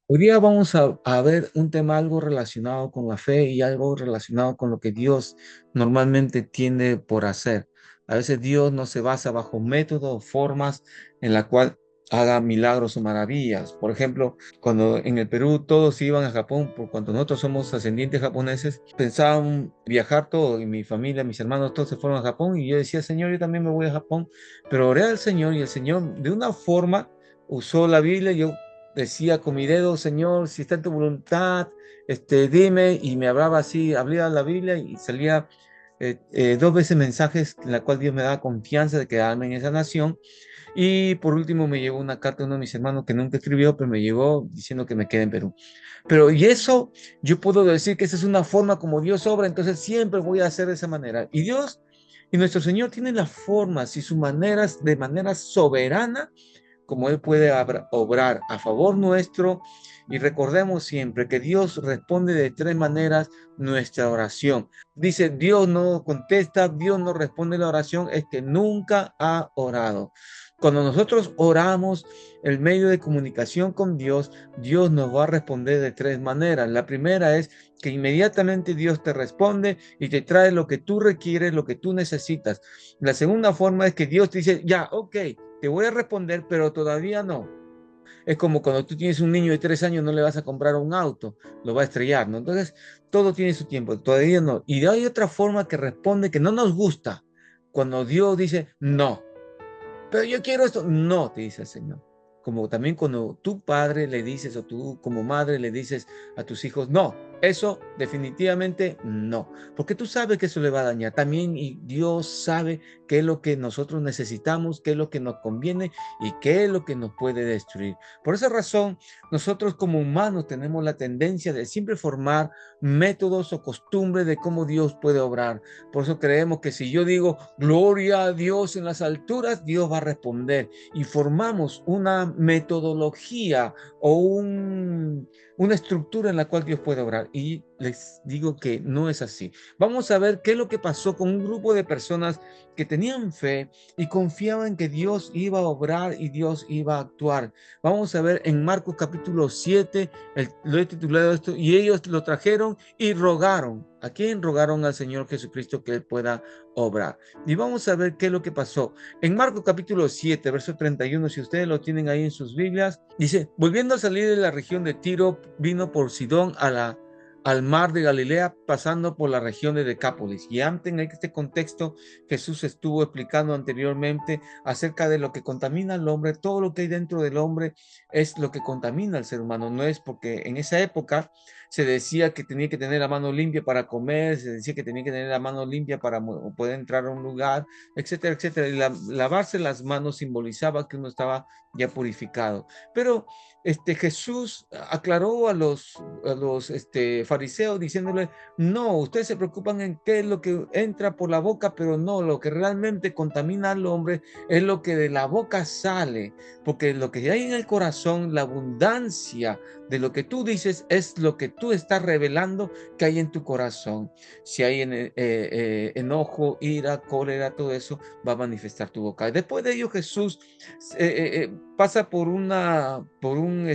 Hoy día vamos a ver un tema algo relacionado con la fe y algo relacionado con lo que Dios normalmente tiende por hacer. A veces Dios no se basa bajo métodos o formas en la cual haga milagros o maravillas. Por ejemplo, cuando en el Perú todos iban a Japón, por cuanto nosotros somos ascendientes japoneses, pensaban viajar todos, y mi familia, mis hermanos, todos se fueron a Japón, y yo decía, Señor, yo también me voy a Japón, pero oré al Señor y el Señor de una forma usó la Biblia. Yo decía con mi dedo, Señor, si está en tu voluntad, dime, y me hablaba así, abría la Biblia y salía dos veces mensajes en la cual Dios me daba confianza de quedarme en esa nación. Y por último me llegó una carta de uno de mis hermanos que nunca escribió, pero me llegó diciendo que me quede en Perú. Pero y eso, yo puedo decir que esa es una forma como Dios obra, entonces siempre voy a hacer de esa manera. Y Dios y nuestro Señor tienen las formas y sus maneras de manera soberana como Él puede obrar a favor nuestro. Y recordemos siempre que Dios responde de tres maneras nuestra oración. Dice, Dios no contesta, Dios no responde la oración, es que nunca ha orado. Cuando nosotros oramos, el medio de comunicación con Dios, Dios nos va a responder de tres maneras. La primera es que inmediatamente Dios te responde y te trae lo que tú requieres, lo que tú necesitas. La segunda forma es que Dios te dice, ya, ok, te voy a responder, pero todavía no. Es como cuando tú tienes un niño de 3 años, no le vas a comprar un auto, lo va a estrellar, ¿no? Entonces, todo tiene su tiempo, todavía no. Y hay otra forma que responde que no nos gusta, cuando Dios dice, no, pero yo quiero esto. No, te dice el Señor. Como también cuando tu padre le dices o tú como madre le dices a tus hijos, no, eso definitivamente no, porque tú sabes que eso le va a dañar. También y Dios sabe qué es lo que nosotros necesitamos, qué es lo que nos conviene y qué es lo que nos puede destruir. Por esa razón, nosotros como humanos tenemos la tendencia de siempre formar métodos o costumbres de cómo Dios puede obrar. Por eso creemos que si yo digo gloria a Dios en las alturas, Dios va a responder. Y formamos una metodología o una estructura en la cual Dios puede obrar. Y les digo que no es así. Vamos a ver qué es lo que pasó con un grupo de personas que tenían fe y confiaban que Dios iba a obrar y Dios iba a actuar. Vamos a ver en Marcos capítulo 7, lo he titulado esto, y ellos lo trajeron y rogaron. ¿A quién rogaron? Al Señor Jesucristo que Él pueda obrar. Y vamos a ver qué es lo que pasó. En Marcos capítulo 7, verso 31, si ustedes lo tienen ahí en sus Biblias, dice, volviendo a salir de la región de Tiro, vino por Sidón al mar de Galilea, pasando por la región de Decápolis. Y antes, en este contexto, Jesús estuvo explicando anteriormente acerca de lo que contamina al hombre. Todo lo que hay dentro del hombre es lo que contamina al ser humano. No es porque en esa época se decía que tenía que tener la mano limpia para comer, se decía que tenía que tener la mano limpia para poder entrar a un lugar, etcétera, etcétera. Y lavarse las manos simbolizaba que uno estaba ya purificado. Pero Jesús aclaró a los fariseos diciéndole, no, ustedes se preocupan en qué es lo que entra por la boca, pero no, lo que realmente contamina al hombre es lo que de la boca sale, porque lo que hay en el corazón, la abundancia de lo que tú dices es lo que tú estás revelando que hay en tu corazón. Si hay enojo, ira, cólera, todo eso va a manifestar tu boca. Después de ello Jesús pasa por un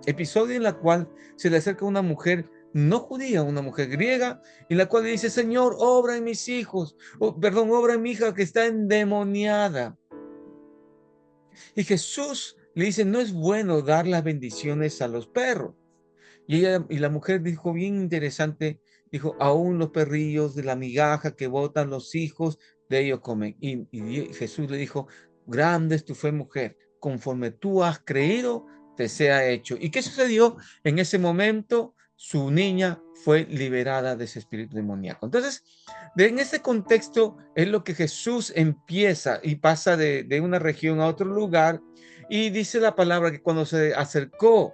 episodio en la cual se le acerca una mujer no judía, una mujer griega, en la cual le dice, Señor, obra en mis hijos, perdón, obra en mi hija que está endemoniada. Y Jesús le dice, no es bueno dar las bendiciones a los perros. Y la mujer dijo, bien interesante, dijo, aún los perrillos de la migaja que botan los hijos, de ellos comen. Y Jesús le dijo, grande es tu fe, mujer, conforme tú has creído, te sea hecho. ¿Y qué sucedió? En ese momento, su niña fue liberada de ese espíritu demoníaco. Entonces, en ese contexto es lo que Jesús empieza y pasa de una región a otro lugar. Y dice la palabra que cuando se acercó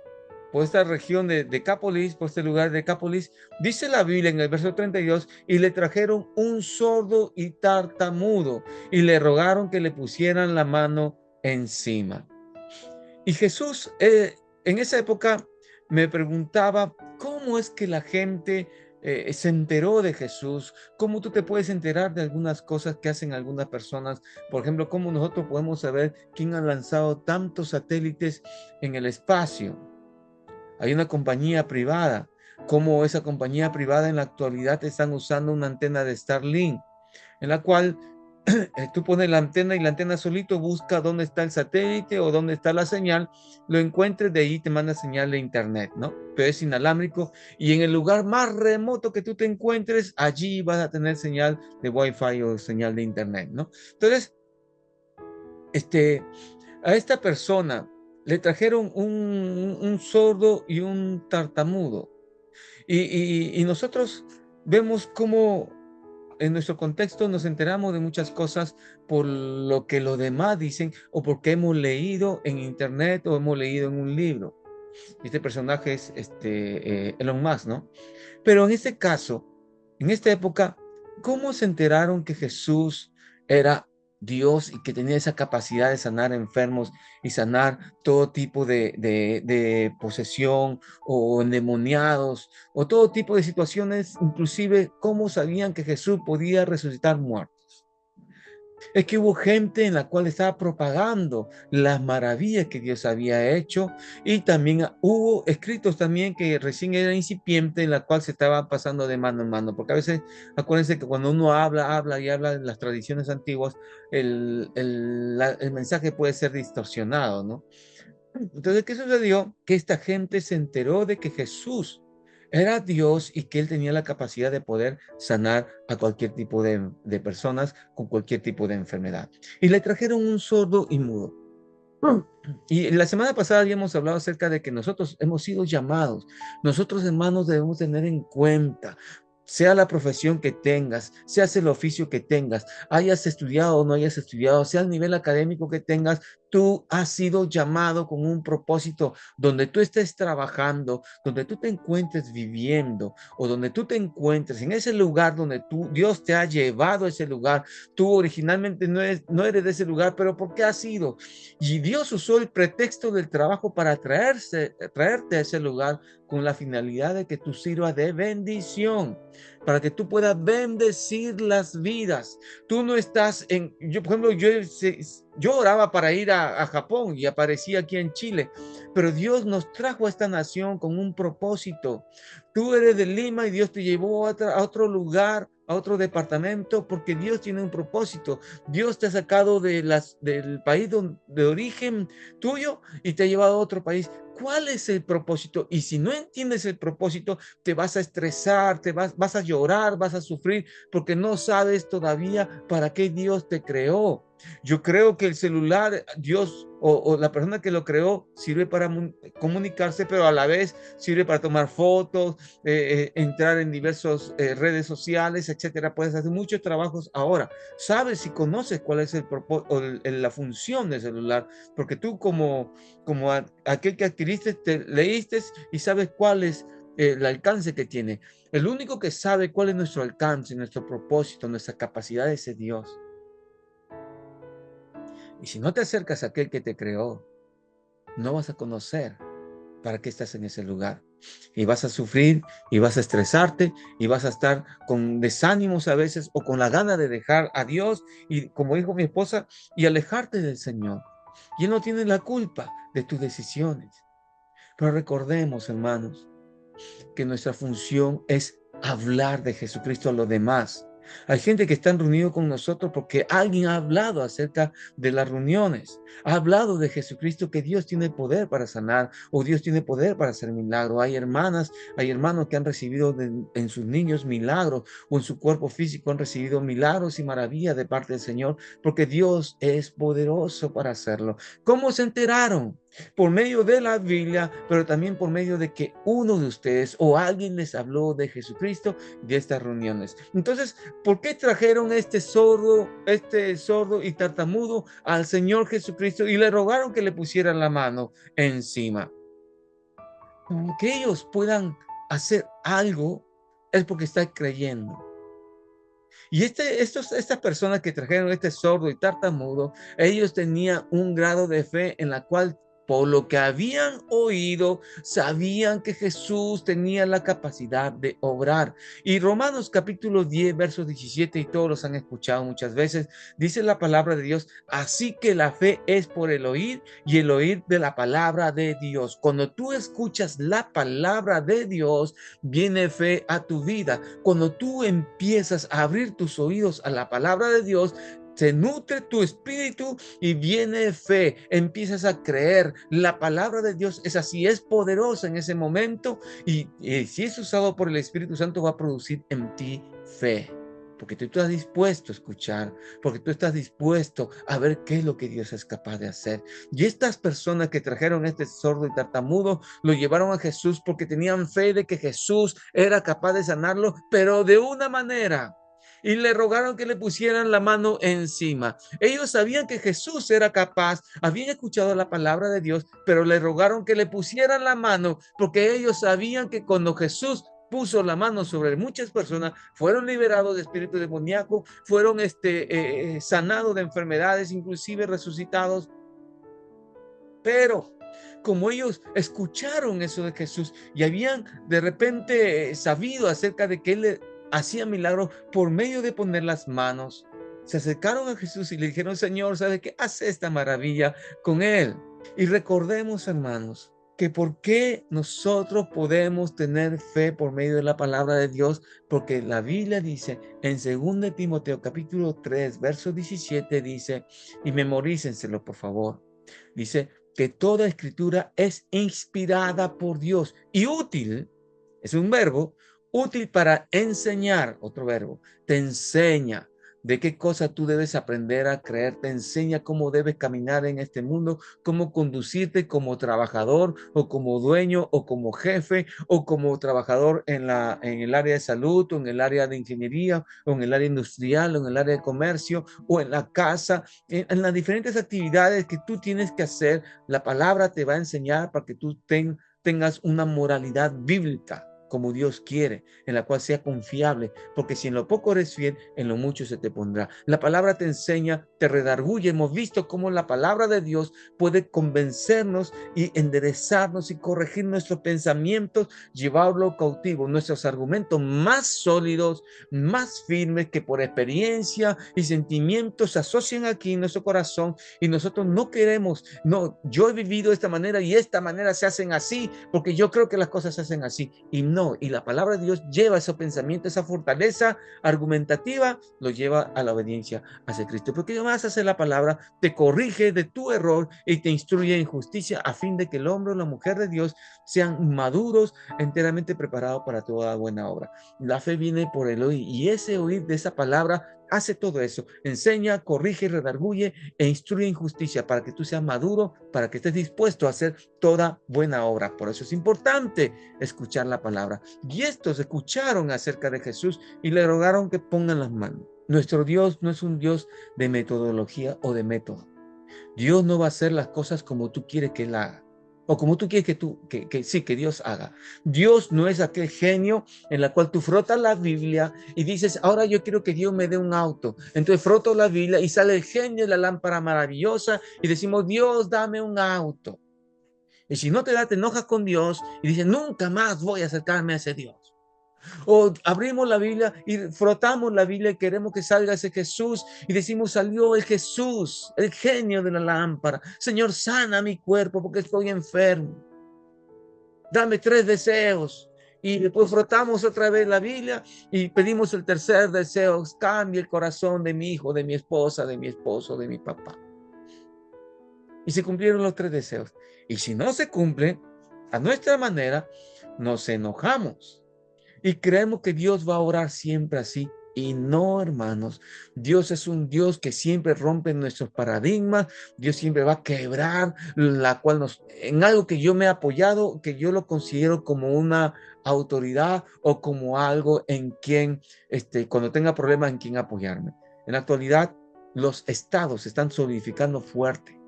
por esta región de Decápolis, por este lugar de Decápolis, dice la Biblia en el verso 32, y le trajeron un sordo y tartamudo, y le rogaron que le pusieran la mano encima. Y Jesús, en esa época, me preguntaba, ¿cómo es que la gente se enteró de Jesús? ¿Cómo tú te puedes enterar de algunas cosas que hacen algunas personas? Por ejemplo, ¿cómo nosotros podemos saber quién ha lanzado tantos satélites en el espacio? Hay una compañía privada, como esa compañía privada en la actualidad están usando una antena de Starlink, en la cual tú pones la antena y la antena solito busca dónde está el satélite o dónde está la señal, lo encuentres, de ahí te manda señal de internet, ¿no? Pero es inalámbrico y en el lugar más remoto que tú te encuentres, allí vas a tener señal de Wi-Fi o señal de internet, ¿no? Entonces, este, a esta persona le trajeron un sordo y un tartamudo y nosotros vemos cómo en nuestro contexto nos enteramos de muchas cosas por lo que los demás dicen o porque hemos leído en internet o hemos leído en un libro. Este personaje es Elon Musk, ¿no? Pero en este caso, en esta época, ¿cómo se enteraron que Jesús era Dios y que tenía esa capacidad de sanar enfermos y sanar todo tipo de posesión o endemoniados o todo tipo de situaciones? Inclusive, ¿cómo sabían que Jesús podía resucitar muertos? Es que hubo gente en la cual estaba propagando las maravillas que Dios había hecho y también hubo escritos también que recién era incipiente en la cual se estaba pasando de mano en mano, porque a veces acuérdense que cuando uno habla y habla de las tradiciones antiguas, el mensaje puede ser distorsionado, ¿no? Entonces, ¿qué sucedió? Que esta gente se enteró de que Jesús era Dios y que él tenía la capacidad de poder sanar a cualquier tipo de personas con cualquier tipo de enfermedad. Y le trajeron un sordo y mudo. Y la semana pasada habíamos hablado acerca de que nosotros hemos sido llamados. Nosotros, hermanos, debemos tener en cuenta, sea la profesión que tengas, seas el oficio que tengas, hayas estudiado o no hayas estudiado, sea el nivel académico que tengas, tú has sido llamado con un propósito donde tú estés trabajando, donde tú te encuentres viviendo o donde tú te encuentres en ese lugar donde Dios te ha llevado a ese lugar. Tú originalmente no eres de ese lugar, pero ¿por qué has sido? Y Dios usó el pretexto del trabajo para traerte a ese lugar con la finalidad de que tú sirvas de bendición, para que tú puedas bendecir las vidas. Tú no estás yo por ejemplo, yo oraba para ir a Japón y aparecí aquí en Chile, pero Dios nos trajo a esta nación con un propósito. Tú eres de Lima y Dios te llevó a otro lugar, a otro departamento, porque Dios tiene un propósito. Dios te ha sacado del país de origen tuyo y te ha llevado a otro país. ¿Cuál es el propósito? Y si no entiendes el propósito, te vas a estresar, vas a llorar, vas a sufrir, porque no sabes todavía para qué Dios te creó. Yo creo que el celular, Dios o la persona que lo creó, sirve para comunicarse, pero a la vez sirve para tomar fotos, entrar en diversas redes sociales, etcétera. Puedes hacer muchos trabajos ahora. Sabes y conoces cuál es la función del celular, porque tú como aquel que adquiriste, te leíste y sabes cuál es el alcance que tiene. El único que sabe cuál es nuestro alcance, nuestro propósito, nuestra capacidad es Dios. Y si no te acercas a aquel que te creó, no vas a conocer para qué estás en ese lugar. Y vas a sufrir y vas a estresarte y vas a estar con desánimos a veces o con la gana de dejar a Dios y como dijo mi esposa, y alejarte del Señor. Y Él no tiene la culpa de tus decisiones. Pero recordemos, hermanos, que nuestra función es hablar de Jesucristo a los demás. Hay gente que está reunido con nosotros porque alguien ha hablado acerca de las reuniones, ha hablado de Jesucristo, que Dios tiene poder para sanar o Dios tiene poder para hacer milagros. Hay hermanas, hay hermanos que han recibido en sus niños milagros o en su cuerpo físico han recibido milagros y maravillas de parte del Señor porque Dios es poderoso para hacerlo. ¿Cómo se enteraron? Por medio de la Biblia, pero también por medio de que uno de ustedes o alguien les habló de Jesucristo de estas reuniones. Entonces, ¿por qué trajeron este sordo y tartamudo al Señor Jesucristo y le rogaron que le pusieran la mano encima? Que ellos puedan hacer algo es porque están creyendo. Y estas personas que trajeron este sordo y tartamudo, ellos tenían un grado de fe en la cual por lo que habían oído, sabían que Jesús tenía la capacidad de obrar. Y Romanos capítulo 10, versos 17, y todos los han escuchado muchas veces, dice la palabra de Dios: así que la fe es por el oír y el oír de la palabra de Dios. Cuando tú escuchas la palabra de Dios, viene fe a tu vida. Cuando tú empiezas a abrir tus oídos a la palabra de Dios, se nutre tu espíritu y viene fe, empiezas a creer. La palabra de Dios es así, es poderosa en ese momento, y si es usado por el Espíritu Santo, va a producir en ti fe. Porque tú estás dispuesto a escuchar, porque tú estás dispuesto a ver qué es lo que Dios es capaz de hacer. Y estas personas que trajeron este sordo y tartamudo, lo llevaron a Jesús porque tenían fe de que Jesús era capaz de sanarlo, pero de una manera. Y le rogaron que le pusieran la mano encima. Ellos sabían que Jesús era capaz, habían escuchado la palabra de Dios, pero le rogaron que le pusieran la mano, porque ellos sabían que cuando Jesús puso la mano sobre muchas personas, fueron liberados de espíritu demoníaco, fueron sanados de enfermedades, inclusive resucitados. Pero como ellos escucharon eso de Jesús y habían de repente sabido acerca de que él hacía milagros por medio de poner las manos, se acercaron a Jesús y le dijeron: Señor, ¿sabe qué? Hace esta maravilla con él. Y recordemos, hermanos, que por qué nosotros podemos tener fe por medio de la palabra de Dios, porque la Biblia dice en 2 Timoteo capítulo 3, verso 17, dice, y memorícenselo por favor, dice que toda escritura es inspirada por Dios y útil, es un verbo, útil para enseñar, otro verbo, te enseña de qué cosa tú debes aprender a creer, te enseña cómo debes caminar en este mundo, cómo conducirte como trabajador o como dueño o como jefe o como trabajador en el área de salud o en el área de ingeniería o en el área industrial o en el área de comercio o en la casa, en las diferentes actividades que tú tienes que hacer. La palabra te va a enseñar para que tú tengas una moralidad bíblica, como Dios quiere, en la cual sea confiable, porque si en lo poco eres fiel, en lo mucho se te pondrá. La palabra te enseña, te redarguye. Hemos visto cómo la palabra de Dios puede convencernos y enderezarnos y corregir nuestros pensamientos, llevarlo cautivo, nuestros argumentos más sólidos, más firmes, que por experiencia y sentimientos se asocian aquí en nuestro corazón, y nosotros no queremos, no, yo he vivido de esta manera y esta manera se hacen así, porque yo creo que las cosas se hacen así, y no, y la palabra de Dios lleva ese pensamiento, esa fortaleza argumentativa, lo lleva a la obediencia hacia Cristo, porque además hace la palabra, te corrige de tu error y te instruye en justicia, a fin de que el hombre o la mujer de Dios sean maduros, enteramente preparados para toda buena obra. La fe viene por el oír, y ese oír de esa palabra hace todo eso, enseña, corrige, redarguye e instruye en justicia, para que tú seas maduro, para que estés dispuesto a hacer toda buena obra. Por eso es importante escuchar la palabra. Y estos escucharon acerca de Jesús y le rogaron que pongan las manos. Nuestro Dios no es un Dios de metodología o de método. Dios no va a hacer las cosas como tú quieres que Él haga, o como tú quieres que Dios haga. Dios no es aquel genio en la cual tú frotas la Biblia y dices: ahora yo quiero que Dios me dé un auto. Entonces froto la Biblia y sale el genio de la lámpara maravillosa y decimos: Dios, dame un auto. Y si no te da, te enojas con Dios y dices: nunca más voy a acercarme a ese Dios. O abrimos la Biblia y frotamos la Biblia y queremos que salga ese Jesús y decimos: salió el Jesús, el genio de la lámpara. Señor, sana mi cuerpo porque estoy enfermo. Dame 3 deseos. Y después frotamos otra vez la Biblia y pedimos el tercer deseo: cambie el corazón de mi hijo, de mi esposa, de mi esposo, de mi papá. Y se cumplieron los 3 deseos. Y si no se cumplen a nuestra manera, nos enojamos. Y creemos que Dios va a orar siempre así. Y no, hermanos, Dios es un Dios que siempre rompe nuestros paradigmas. Dios siempre va a quebrar la cual en algo que yo me he apoyado, que yo lo considero como una autoridad o como algo en quien, cuando tenga problemas, en quien apoyarme. En la actualidad, los estados se están solidificando fuerte,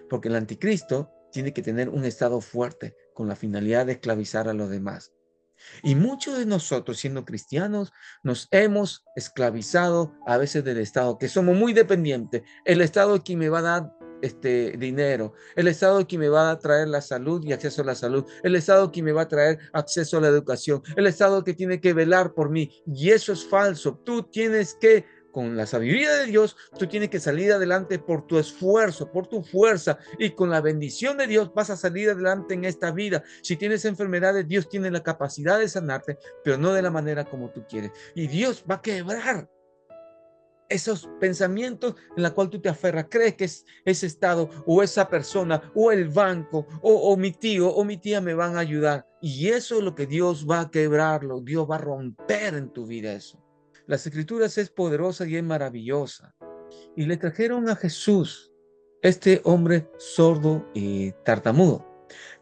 porque el anticristo tiene que tener un estado fuerte con la finalidad de esclavizar a los demás. Y muchos de nosotros, siendo cristianos, nos hemos esclavizado a veces del Estado, que somos muy dependientes. El Estado es quien me va a dar dinero, el Estado que me va a traer la salud y acceso a la salud, el Estado que me va a traer acceso a la educación, el Estado que tiene que velar por mí. Y eso es falso. Tú tienes que, con la sabiduría de Dios, tú tienes que salir adelante por tu esfuerzo, por tu fuerza, y con la bendición de Dios vas a salir adelante en esta vida. Si tienes enfermedades, Dios tiene la capacidad de sanarte, pero no de la manera como tú quieres. Y Dios va a quebrar esos pensamientos en la cual tú te aferras, crees que es ese estado o esa persona o el banco o mi tío o mi tía me van a ayudar. Y eso es lo que Dios va a quebrarlo, Dios va a romper en tu vida eso. Las escrituras es poderosa y es maravillosa. Y le trajeron a Jesús, este hombre sordo y tartamudo.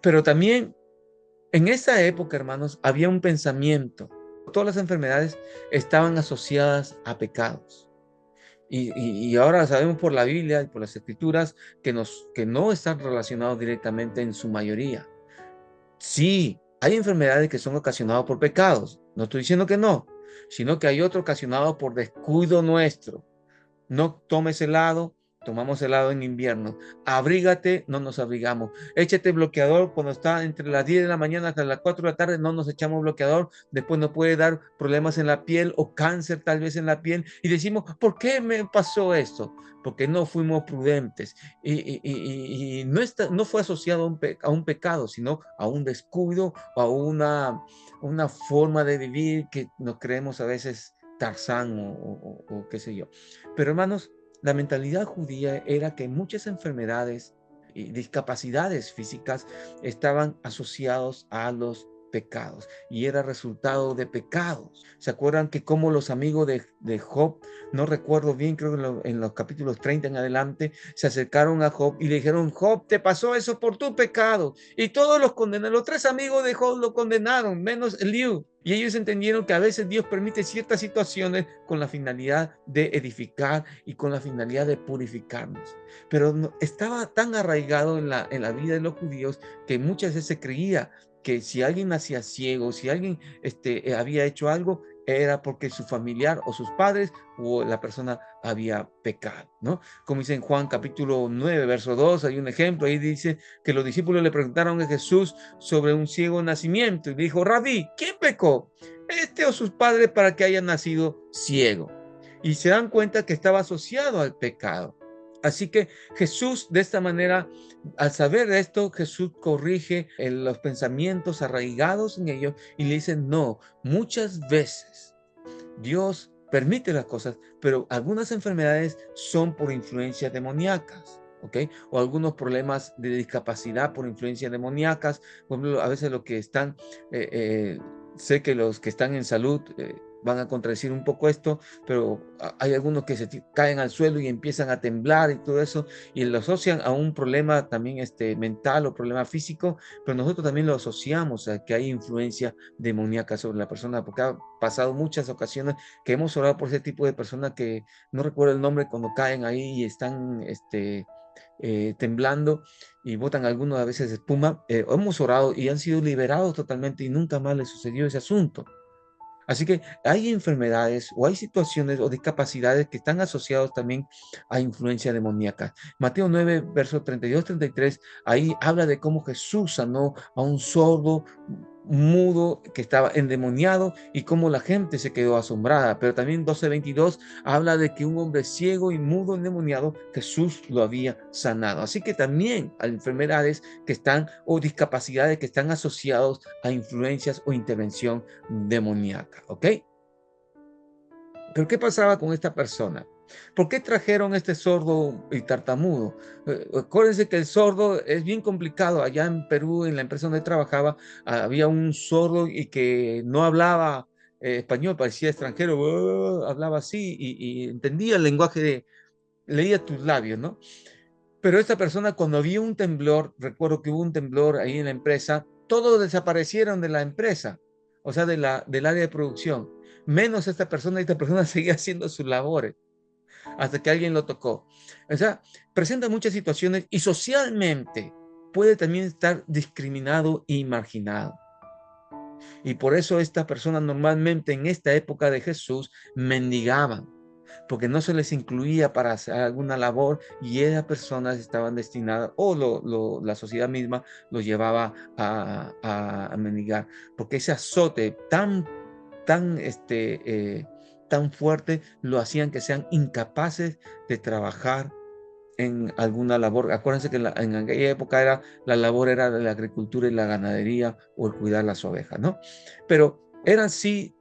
Pero también en esa época, hermanos, había un pensamiento. Todas las enfermedades estaban asociadas a pecados. Y ahora sabemos por la Biblia y por las escrituras que no están relacionados directamente en su mayoría. Sí, hay enfermedades que son ocasionadas por pecados. No estoy diciendo que no, sino que hay otro ocasionado por descuido nuestro. No tomes helado, tomamos helado en invierno. Abrígate, no nos abrigamos. Échate bloqueador cuando está entre las 10 de la mañana hasta las 4 de la tarde, no nos echamos bloqueador. Después nos puede dar problemas en la piel o cáncer tal vez en la piel. Y decimos, ¿por qué me pasó esto? Porque no fuimos prudentes. Y no, no fue asociado a un pecado, sino a un descuido o a una forma de vivir que nos creemos a veces Tarzán o qué sé yo. Pero hermanos, la mentalidad judía era que muchas enfermedades y discapacidades físicas estaban asociados a los pecados y era resultado de pecados. ¿Se acuerdan que como los amigos de Job, no recuerdo bien, creo que en los capítulos 30 en adelante, se acercaron a Job y le dijeron, Job, te pasó eso por tu pecado? Y todos los condenaron, los tres amigos de Job lo condenaron, menos Eliú. Y ellos entendieron que a veces Dios permite ciertas situaciones con la finalidad de edificar y con la finalidad de purificarnos. Pero estaba tan arraigado en la vida de los judíos que muchas veces se creía que si alguien nacía ciego, si alguien había hecho algo, era porque su familiar o sus padres o la persona había pecado, ¿no? Como dice en Juan capítulo 9, verso 2, hay un ejemplo, ahí dice que los discípulos le preguntaron a Jesús sobre un ciego nacimiento y dijo, Rabí, ¿quién pecó? ¿Este o sus padres para que haya nacido ciego? Y se dan cuenta que estaba asociado al pecado. Así que Jesús, de esta manera, al saber esto, Jesús corrige los pensamientos arraigados en ellos y le dice, no, muchas veces Dios permite las cosas, pero algunas enfermedades son por influencias demoníacas, ¿ok? O algunos problemas de discapacidad por influencias demoníacas. Por ejemplo, a veces los que están, eh, eh, sé que los que están en salud van a contradecir un poco esto, pero hay algunos que se caen al suelo y empiezan a temblar y todo eso, y lo asocian a un problema también mental o problema físico, pero nosotros también lo asociamos a que hay influencia demoníaca sobre la persona, porque ha pasado muchas ocasiones que hemos orado por ese tipo de personas que no recuerdo el nombre cuando caen ahí y están temblando y botan algunos a veces espuma. Hemos orado y han sido liberados totalmente y nunca más les sucedió ese asunto. Así que hay enfermedades o hay situaciones o discapacidades que están asociados también a influencia demoníaca. Mateo 9, versos 32-33, ahí habla de cómo Jesús sanó a un sordo mudo que estaba endemoniado y cómo la gente se quedó asombrada. Pero también 12:22 habla de que un hombre ciego y mudo endemoniado, Jesús lo había sanado. Así que también hay enfermedades que están o discapacidades que están asociados a influencias o intervención demoníaca, ¿ok? Pero ¿qué pasaba con esta persona? ¿Por qué trajeron este sordo y tartamudo? Acuérdense que el sordo es bien complicado. Allá en Perú, en la empresa donde trabajaba, había un sordo y que no hablaba español, parecía extranjero, hablaba así y entendía el lenguaje leía tus labios, ¿no? Pero esta persona, cuando había un temblor, recuerdo que hubo un temblor ahí en la empresa, todos desaparecieron de la empresa, o sea, del área de producción, menos esta persona seguía haciendo sus labores hasta que alguien lo tocó. O sea, presenta muchas situaciones y socialmente puede también estar discriminado y marginado. Y por eso estas personas normalmente en esta época de Jesús mendigaban. porque no se les incluía para hacer alguna labor y esas personas estaban destinadas, o la sociedad misma los llevaba a mendigar, porque ese azote tan fuerte lo hacían que sean incapaces de trabajar en alguna labor. Acuérdense que en aquella época la labor era de la agricultura y la ganadería o el cuidar las ovejas, ¿no? Pero eran sí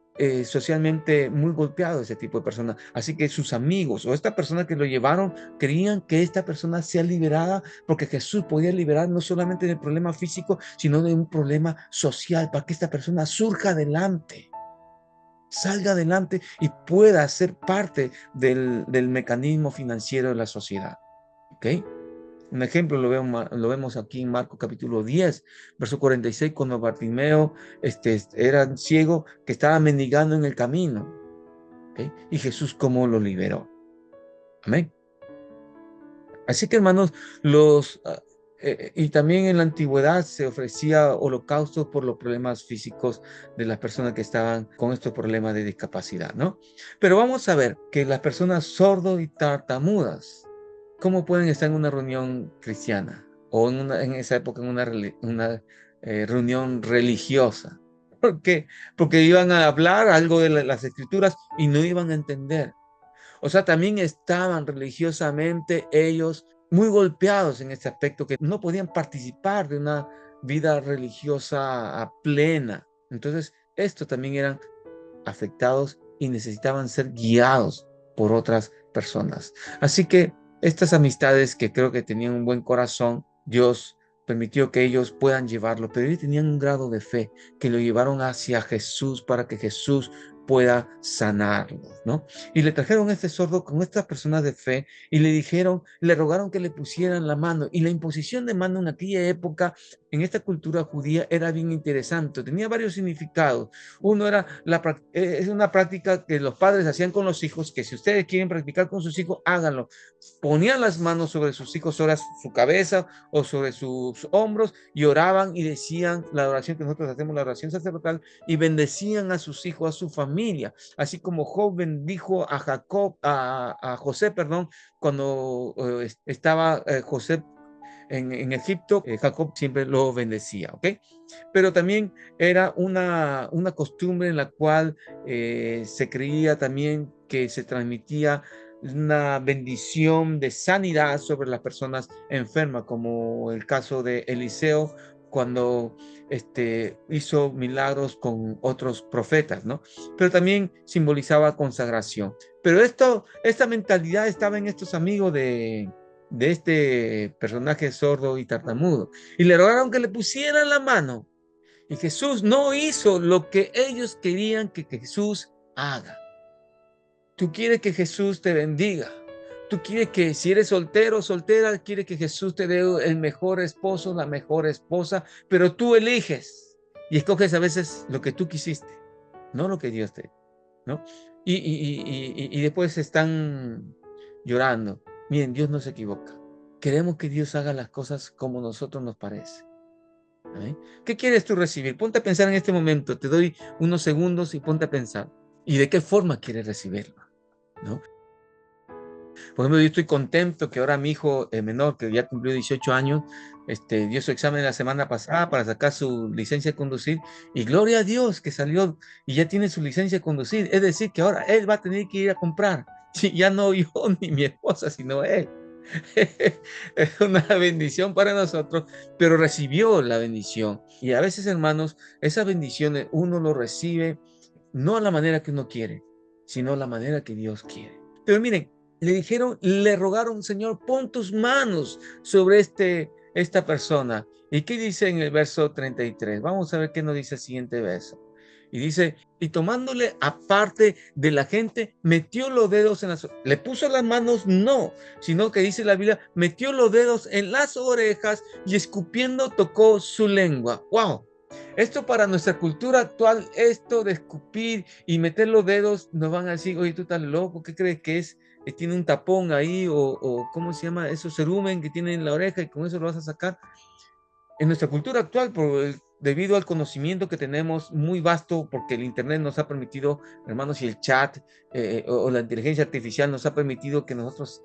socialmente muy golpeados ese tipo de personas. Así que sus amigos o esta persona que lo llevaron creían que esta persona sea liberada porque Jesús podía liberar no solamente del problema físico, sino de un problema social para que esta persona surja adelante, salga adelante y pueda ser parte del mecanismo financiero de la sociedad. ¿Ok? Un ejemplo lo vemos aquí en Marcos capítulo 10, verso 46, cuando Bartimeo era ciego que estaba mendigando en el camino. ¿Ok? Y Jesús cómo lo liberó. Amén. Así que hermanos, y también en la antigüedad se ofrecía holocaustos por los problemas físicos de las personas que estaban con estos problemas de discapacidad, ¿no? Pero vamos a ver que las personas sordos y tartamudas, ¿cómo pueden estar en una reunión cristiana o en esa época en una reunión religiosa? ¿Por qué? Porque iban a hablar algo de las escrituras y no iban a entender. O sea, también estaban religiosamente ellos muy golpeados en este aspecto, que no podían participar de una vida religiosa plena. Entonces, estos también eran afectados y necesitaban ser guiados por otras personas. Así que estas amistades que creo que tenían un buen corazón, Dios permitió que ellos puedan llevarlo, pero ellos tenían un grado de fe que lo llevaron hacia Jesús para que Jesús pueda sanarlos, ¿no? Y le trajeron este sordo con estas personas de fe y le dijeron, le rogaron que le pusieran la mano. Y la imposición de mano en aquella época, en esta cultura judía, era bien interesante. Tenía varios significados. Uno era, es una práctica que los padres hacían con los hijos, que si ustedes quieren practicar con sus hijos, háganlo. Ponían las manos sobre sus hijos, sobre su cabeza o sobre sus hombros y oraban y decían la oración que nosotros hacemos, la oración sacerdotal, y bendecían a sus hijos, a su familia. Así como Job bendijo a José, perdón, cuando estaba José en Egipto, Jacob siempre lo bendecía, ¿ok? Pero también era una costumbre en la cual se creía también que se transmitía una bendición de sanidad sobre las personas enfermas, como el caso de Eliseo cuando hizo milagros con otros profetas, ¿no? Pero también simbolizaba consagración. Pero esta mentalidad estaba en estos amigos de este personaje sordo y tartamudo. Y le rogaron que le pusieran la mano. Y Jesús no hizo lo que ellos querían que Jesús haga. Tú quieres que Jesús te bendiga. Tú quieres que si eres soltero o soltera, quieres que Jesús te dé el mejor esposo, la mejor esposa, pero tú eliges y escoges a veces lo que tú quisiste, no lo que Dios te, ¿no? Y después están llorando. Miren, Dios no se equivoca. Queremos que Dios haga las cosas como nosotros nos parece. ¿Eh? ¿Qué quieres tú recibir? Ponte a pensar en este momento. Te doy unos segundos y ponte a pensar. ¿Y de qué forma quieres recibirlo? ¿No? Por ejemplo, yo estoy contento que ahora mi hijo menor, que ya cumplió 18 años, dio su examen la semana pasada para sacar su licencia de conducir y gloria a Dios que salió y ya tiene su licencia de conducir. Es decir, que ahora él va a tener que ir a comprar. Sí, ya no yo ni mi esposa, sino él. Es una bendición para nosotros, pero recibió la bendición. Y a veces, hermanos, esas bendiciones uno lo recibe no a la manera que uno quiere, sino a la manera que Dios quiere. Pero miren, le rogaron, Señor, pon tus manos sobre esta persona. ¿Y qué dice en el verso 33? Vamos a ver qué nos dice el siguiente verso. Y dice, y tomándole aparte de la gente, metió los dedos en las... ¿Le puso las manos? No, sino que dice la Biblia, metió los dedos en las orejas y escupiendo tocó su lengua. ¡Wow! Esto para nuestra cultura actual, esto de escupir y meter los dedos, nos van a decir, oye, tú estás loco, ¿qué crees que es? Tiene un tapón ahí o ¿cómo se llama? Eso cerumen que tiene en la oreja y con eso lo vas a sacar. En nuestra cultura actual, debido al conocimiento que tenemos muy vasto, porque el Internet nos ha permitido, hermanos, y el chat o la inteligencia artificial nos ha permitido que nosotros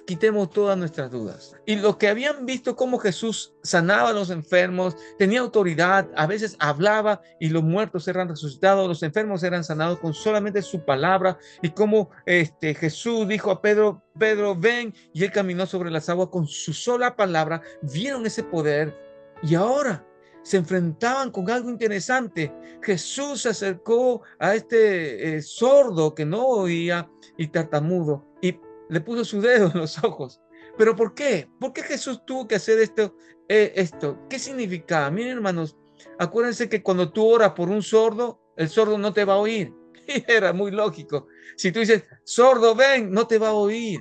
quitemos todas nuestras dudas. Y los que habían visto cómo Jesús sanaba a los enfermos, tenía autoridad, a veces hablaba y los muertos eran resucitados, los enfermos eran sanados con solamente su palabra, y cómo Jesús dijo a Pedro, Pedro, ven, y él caminó sobre las aguas con su sola palabra, vieron ese poder y ahora se enfrentaban con algo interesante. Jesús se acercó a este sordo que no oía y tartamudo y le puso su dedo en los ojos. ¿Pero por qué? ¿Por qué Jesús tuvo que hacer esto? ¿Qué significaba? Miren, hermanos, acuérdense que cuando tú oras por un sordo, el sordo no te va a oír. Y era muy lógico. Si tú dices, sordo, ven, no te va a oír.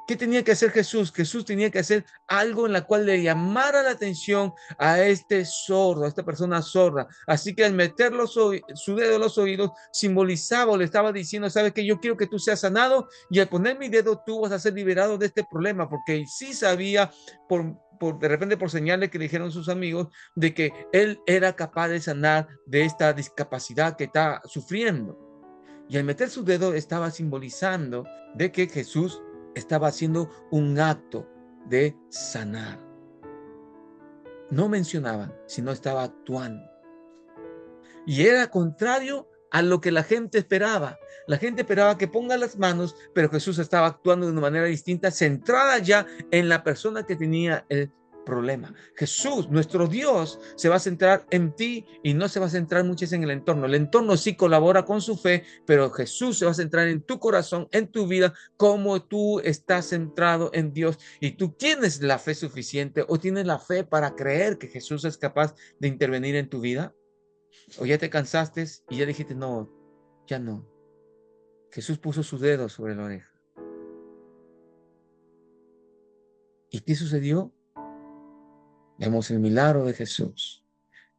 ¿Qué tenía que hacer Jesús? Jesús tenía que hacer algo en la cual le llamara la atención a este sordo, a esta persona sorda. Así que al meter su dedo en los oídos, simbolizaba o le estaba diciendo, sabes que yo quiero que tú seas sanado y al poner mi dedo tú vas a ser liberado de este problema, porque sí sabía de repente por señales que le dijeron sus amigos de que él era capaz de sanar de esta discapacidad que está sufriendo. Y al meter su dedo estaba simbolizando de que Jesús estaba haciendo un acto de sanar. No mencionaba, sino estaba actuando. Y era contrario a lo que la gente esperaba. La gente esperaba que ponga las manos, pero Jesús estaba actuando de una manera distinta, centrada ya en la persona que tenía el problema. Jesús, nuestro Dios, se va a centrar en ti y no se va a centrar muchas en el entorno. El entorno sí colabora con su fe, pero Jesús se va a centrar en tu corazón, en tu vida, como tú estás centrado en Dios y tú tienes la fe suficiente o tienes la fe para creer que Jesús es capaz de intervenir en tu vida. O ya te cansaste y ya dijiste, no, ya no. Jesús puso su dedo sobre la oreja. ¿Y qué sucedió? Vemos el milagro de Jesús.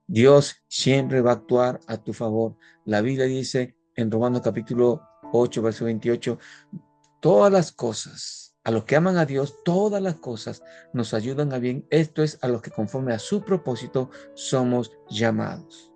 Dios siempre va a actuar a tu favor. La Biblia dice en Romanos capítulo 8, verso 28, todas las cosas, a los que aman a Dios, todas las cosas nos ayudan a bien. Esto es a los que conforme a su propósito somos llamados.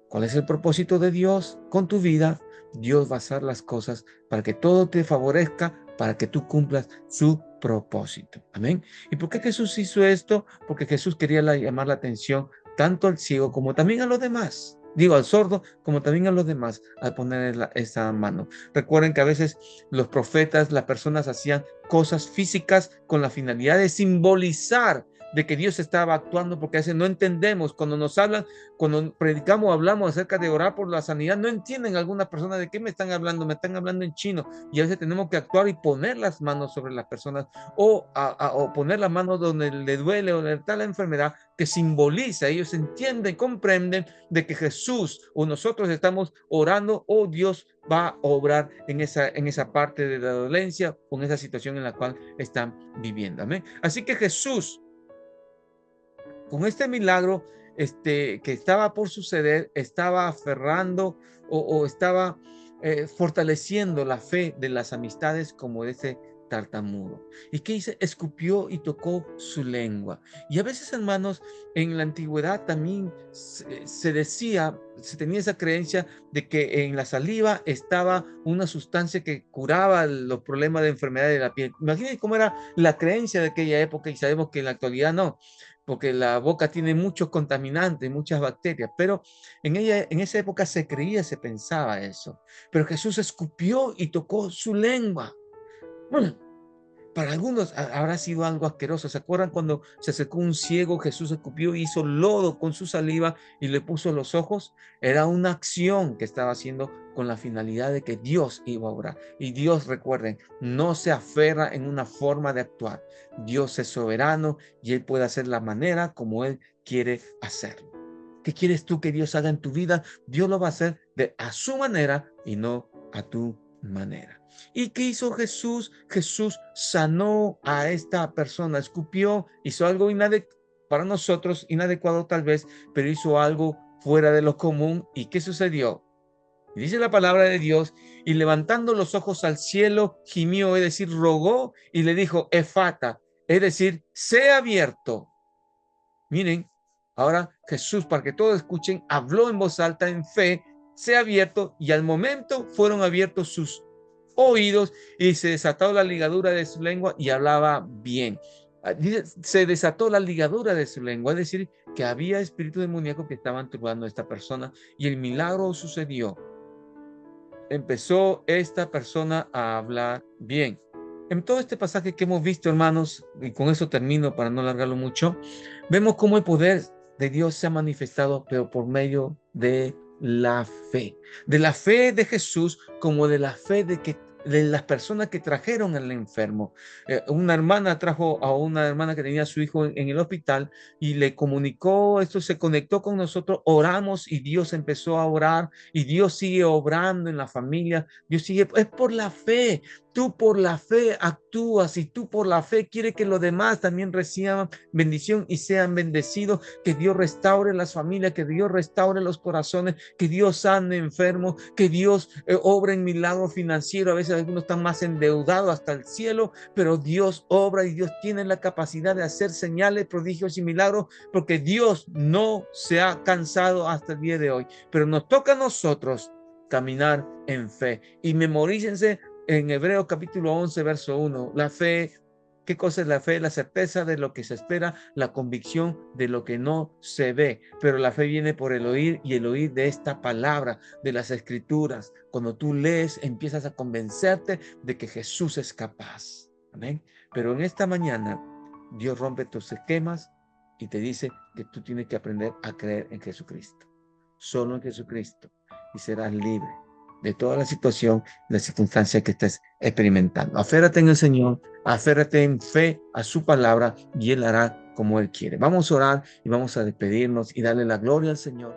¿Cuál es el propósito de Dios con tu vida? Dios va a hacer las cosas para que todo te favorezca, para que tú cumplas su propósito. Amén. ¿Y por qué Jesús hizo esto? Porque Jesús quería llamar la atención tanto al ciego como también a los demás. Digo, al sordo como también a los demás al poner esa mano. Recuerden que a veces los profetas, las personas hacían cosas físicas con la finalidad de simbolizar de que Dios estaba actuando, porque a veces no entendemos cuando nos hablan, cuando predicamos, hablamos acerca de orar por la sanidad, no entienden algunas personas de qué me están hablando en chino, y a veces tenemos que actuar y poner las manos sobre las personas o poner las manos donde le duele o le está la enfermedad, que simboliza, ellos entienden, comprenden de que Jesús o nosotros estamos orando o Dios va a obrar en esa parte de la dolencia o en esa situación en la cual están viviendo. Amén. Así que Jesús, con este milagro que estaba por suceder, estaba aferrando o estaba fortaleciendo la fe de las amistades como ese tartamudo. ¿Y qué hice? Escupió y tocó su lengua. Y a veces, hermanos, en la antigüedad también se decía, se tenía esa creencia de que en la saliva estaba una sustancia que curaba los problemas de enfermedad de la piel. Imagínense cómo era la creencia de aquella época y sabemos que en la actualidad no, porque la boca tiene muchos contaminantes, muchas bacterias, pero en esa época se creía, se pensaba eso. Pero Jesús escupió y tocó su lengua. Bueno, para algunos habrá sido algo asqueroso. ¿Se acuerdan cuando se acercó un ciego? Jesús escupió y hizo lodo con su saliva y le puso los ojos. Era una acción que estaba haciendo con la finalidad de que Dios iba a obrar. Y Dios, recuerden, no se aferra en una forma de actuar. Dios es soberano y Él puede hacer la manera como Él quiere hacerlo. ¿Qué quieres tú que Dios haga en tu vida? Dios lo va a hacer a su manera y no a tu manera. ¿Y qué hizo Jesús? Jesús sanó a esta persona, escupió, hizo algo para nosotros inadecuado tal vez, pero hizo algo fuera de lo común. ¿Y qué sucedió? Y dice la palabra de Dios, y levantando los ojos al cielo, gimió, es decir, rogó, y le dijo, efata, es decir, sea abierto. Miren, Ahora Jesús, para que todos escuchen, habló en voz alta en fe, se ha abierto y al momento fueron abiertos sus oídos y se desató la ligadura de su lengua y hablaba bien. Se desató la ligadura de su lengua, es decir, que había espíritus demoníacos que estaban turbando a esta persona y el milagro sucedió. Empezó esta persona a hablar bien. En todo este pasaje que hemos visto, hermanos, y con eso termino para no alargarlo mucho, vemos cómo el poder de Dios se ha manifestado, pero por medio de la fe de Jesús, como de la fe de las personas que trajeron al enfermo. Una hermana trajo a una hermana que tenía a su hijo en el hospital y le comunicó, esto se conectó con nosotros, oramos y Dios empezó a orar y Dios sigue obrando en la familia, Dios sigue, es por la fe. Tú por la fe actúas y tú por la fe quieres que los demás también reciban bendición y sean bendecidos, que Dios restaure las familias, que Dios restaure los corazones, que Dios sane enfermos, que Dios obra en milagros financieros. A veces algunos están más endeudados hasta el cielo, pero Dios obra y Dios tiene la capacidad de hacer señales, prodigios y milagros, porque Dios no se ha cansado hasta el día de hoy. Pero nos toca a nosotros caminar en fe. Y memorícense en Hebreos capítulo 11, verso 1, la fe, ¿qué cosa es la fe? La certeza de lo que se espera, la convicción de lo que no se ve. Pero la fe viene por el oír y el oír de esta palabra, de las escrituras. Cuando tú lees, empiezas a convencerte de que Jesús es capaz. Amén. Pero en esta mañana, Dios rompe tus esquemas y te dice que tú tienes que aprender a creer en Jesucristo. Solo en Jesucristo. Y serás libre de toda la situación, la circunstancia que estés experimentando. Aférrate en el Señor, aférrate en fe a su palabra y Él hará como Él quiere. Vamos a orar y vamos a despedirnos y darle la gloria al Señor.